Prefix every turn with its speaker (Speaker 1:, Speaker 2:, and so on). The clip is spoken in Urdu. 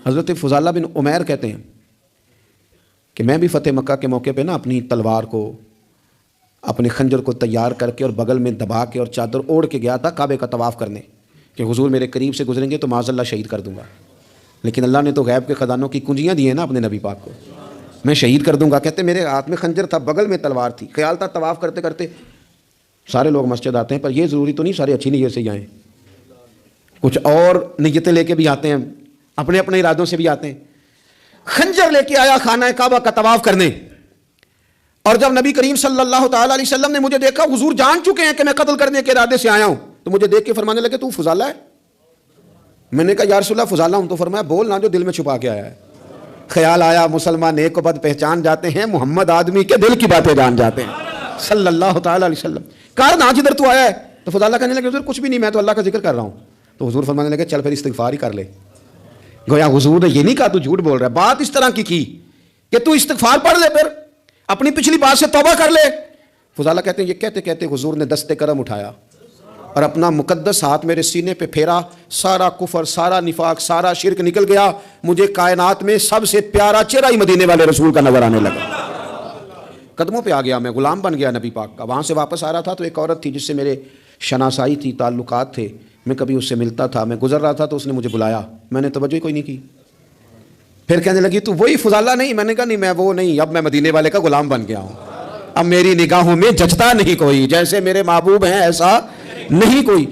Speaker 1: حضرت فضالہ بن عمیر کہتے ہیں کہ میں بھی فتح مکہ کے موقع پہ نا اپنی تلوار کو، اپنے خنجر کو تیار کر کے اور بغل میں دبا کے اور چادر اوڑھ کے گیا تھا کعبے کا طواف کرنے کہ حضور میرے قریب سے گزریں گے تو معاذ اللہ شہید کر دوں گا، لیکن اللہ نے تو غیب کے خزانوں کی کنجیاں دی ہیں نا اپنے نبی پاک کو، میں شہید کر دوں گا۔ کہتے میرے ہاتھ میں خنجر تھا، بغل میں تلوار تھی، خیال تھا طواف کرتے کرتے سارے لوگ مسجد آتے ہیں، پر یہ ضروری تو نہیں سارے اچھی نیت سے ہی آئیں، کچھ اور نیتیں لے کے بھی آتے ہیں، اپنے اپنے ارادوں سے بھی آتے ہیں۔ خنجر لے کے آیا خانہ کعبہ کا طواف کرنے، اور جب نبی کریم صلی اللہ تعالی علیہ وسلم نے مجھے دیکھا، حضور جان چکے ہیں کہ میں قتل کرنے کے ارادے سے آیا ہوں، تو مجھے دیکھ کے فرمانے لگے تو فضالہ ہے؟ میں نے کہا یا رسول اللہ فضالہ ہوں، تو فرمایا بول نہ جو دل میں چھپا کے آیا ہے۔ خیال آیا مسلمان نیک و بد پہچان جاتے ہیں، محمد آدمی کے دل کی باتیں جان جاتے ہیں صلی اللہ تعالی علیہ وسلم۔ کہا نا جدھر تو آیا ہے، تو فضالہ کہنے لگے حضور کچھ بھی نہیں، میں تو اللہ کا ذکر کر رہا ہوں۔ تو حضور فرمانے لگے چل پھر استغفار ہی کر لے۔ گویا حضور نے یہ نہیں کہا تو جھوٹ بول رہا ہے، بات اس طرح کی کہ تو استغفار پڑھ لے، پھر اپنی پچھلی بات سے توبہ کر لے۔ فضالہ کہتے ہیں یہ کہتے کہتے حضور نے دست کرم اٹھایا اور اپنا مقدس ہاتھ میرے سینے پہ پھیرا، سارا کفر، سارا نفاق، سارا شرک نکل گیا، مجھے کائنات میں سب سے پیارا چہرہ ہی مدینے والے رسول کا نظر آنے لگا۔ قدموں پہ آ گیا، میں غلام بن گیا نبی پاک کا۔ وہاں سے واپس آ رہا تھا تو ایک عورت تھی جس سے میرے شناسائی تھی، تعلقات تھے، میں کبھی اس سے ملتا تھا، میں گزر رہا تھا تو اس نے مجھے بلایا، میں نے توجہ ہی کوئی نہیں کی۔ پھر کہنے لگی تو وہی فضالہ نہیں؟ میں نے کہا نہیں میں وہ نہیں، اب میں مدینے والے کا غلام بن گیا ہوں، اب میری نگاہوں میں جچتا نہیں کوئی، جیسے میرے محبوب ہیں ایسا نہیں کوئی۔